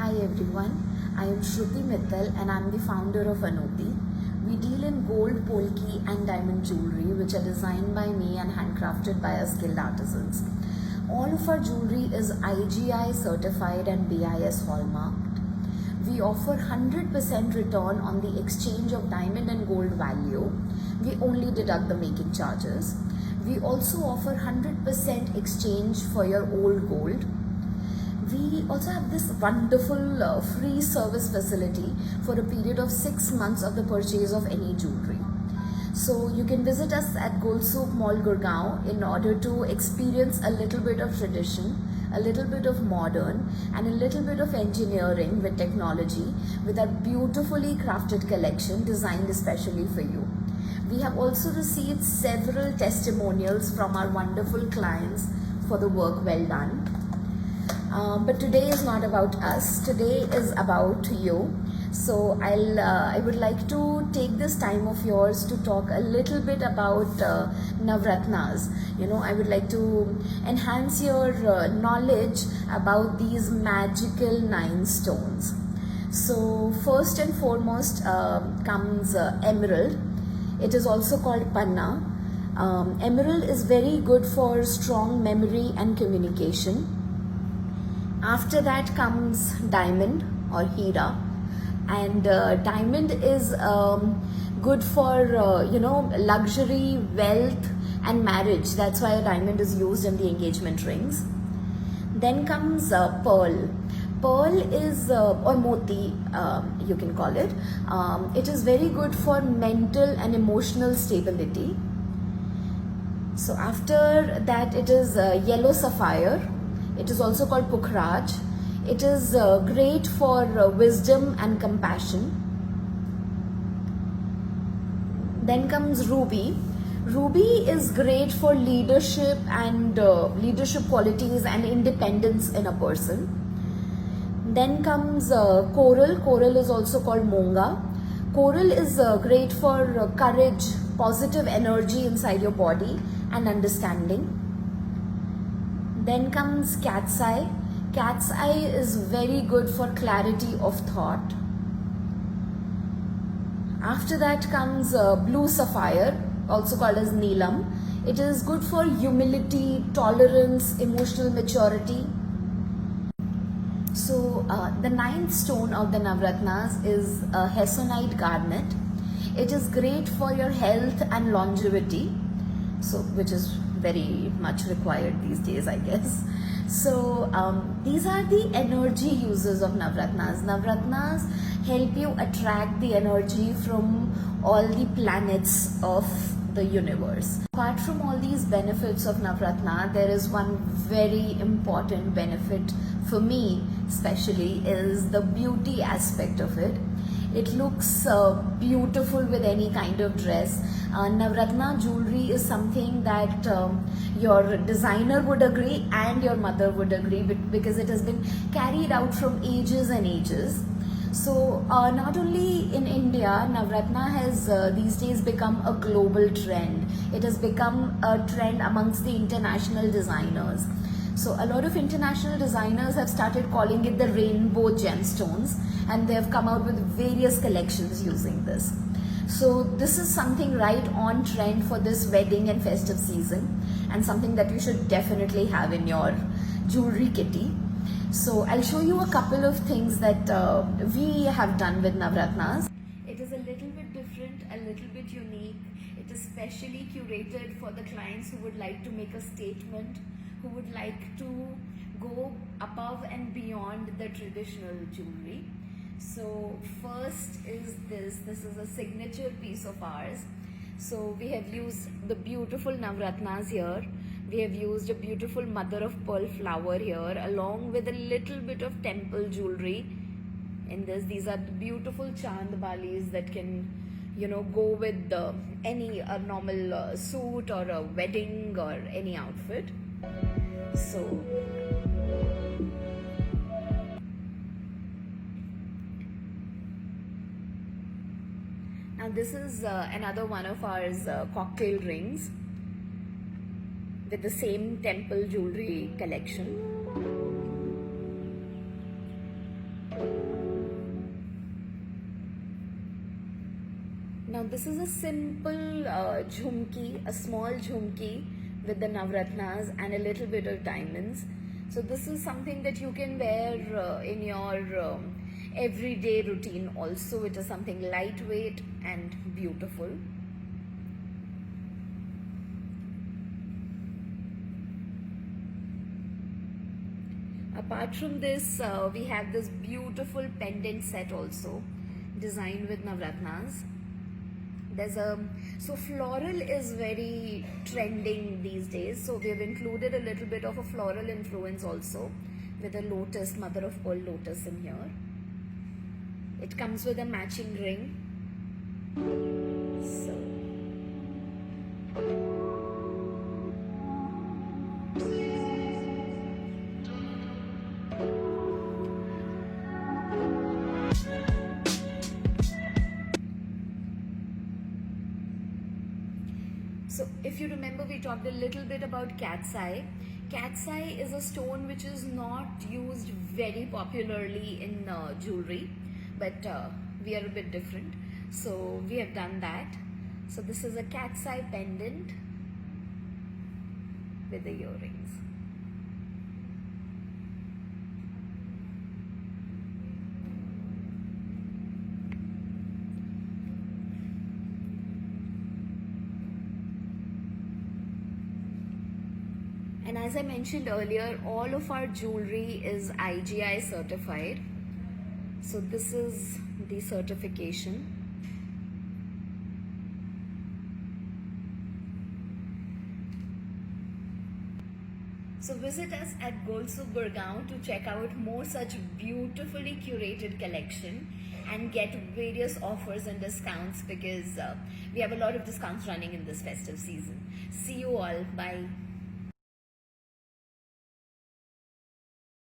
Hi everyone, I am Shruti Mittal and I am the founder of Anuti. We deal in gold, polki and diamond jewelry which are designed by me and handcrafted by our skilled artisans. All of our jewelry is IGI certified and BIS hallmarked. We offer 100% return on the exchange of diamond and gold value. We only deduct the making charges. We also offer 100% exchange for your old gold. We also have this wonderful free service facility for a period of 6 months of the purchase of any jewelry. So you can visit us at Golsouk Mall, Gurgaon in order to experience a little bit of tradition, a little bit of modern and a little bit of engineering with technology with our beautifully crafted collection designed especially for you. We have also received several testimonials from our wonderful clients for the work well done. But today is not about us. Today is about you. So I would like to take this time of yours to talk a little bit about Navratnas. I would like to enhance your knowledge about these magical 9 stones. So first and foremost comes emerald. It is also called panna. Emerald is very good for strong memory and communication. After that comes diamond or hira, and diamond is good for luxury, wealth and marriage. That's why a diamond is used in the engagement rings. Then comes pearl. Pearl is or moti, you can call it. It is very good for mental and emotional stability. So after that it is yellow sapphire. It is also called Pukhraj. It is great for wisdom and compassion. Then comes ruby. Ruby is great for leadership and leadership qualities and independence in a person. Then comes coral. Coral is also called monga. Coral is great for courage, positive energy inside your body and understanding. Then comes cat's eye. Cat's eye is very good for clarity of thought. After that comes blue sapphire, also called as neelam. It is good for humility, tolerance, emotional maturity. So the 9th stone of the Navratnas is hessonite garnet. It is great for your health and longevity, so which is very much required these days, I guess. So these are the energy uses of Navratnas. Navratnas help you attract the energy from all the planets of the universe. Apart from all these benefits of Navratna, there is one very important benefit for me especially, is the beauty aspect of it. It looks beautiful with any kind of dress. Navratna jewelry is something that your designer would agree and your mother would agree because it has been carried out from ages and ages. So not only in India, Navratna has these days become a global trend. It has become a trend amongst the international designers. So a lot of international designers have started calling it the rainbow gemstones, and they have come out with various collections using this. So this is something right on trend for this wedding and festive season, and something that you should definitely have in your jewelry kitty. So I'll show you a couple of things that we have done with Navratnas. It is a little bit different, a little bit unique. It is specially curated for the clients who would like to make a statement, who would like to go above and beyond the traditional jewelry. So first is this is a signature piece of ours. So we have used the beautiful Navratnas here. We have used a beautiful mother of pearl flower here along with a little bit of temple jewelry in this. These are the beautiful chand balis that can go with any normal suit or a wedding or any outfit. So now this is another one of ours, cocktail rings with the same temple jewelry collection. This is a simple jhumki, a small jhumki with the navratnas and a little bit of diamonds. So this is something that you can wear in your everyday routine also. It is something lightweight and beautiful. Apart from this, we have this beautiful pendant set also designed with navratnas. So floral is very trending these days, so we have included a little bit of a floral influence also with a lotus, mother of pearl lotus in here. It comes with a matching ring. So So if you remember, we talked a little bit about cat's eye. Cat's eye is a stone which is not used very popularly in jewelry, but we are a bit different. So we have done that. So this is a cat's eye pendant with the earrings. And as I mentioned earlier, all of our jewelry is IGI certified. So this is the certification. So visit us at Gold Souk Gurgaon to check out more such beautifully curated collection and get various offers and discounts, because we have a lot of discounts running in this festive season. See you all. Bye.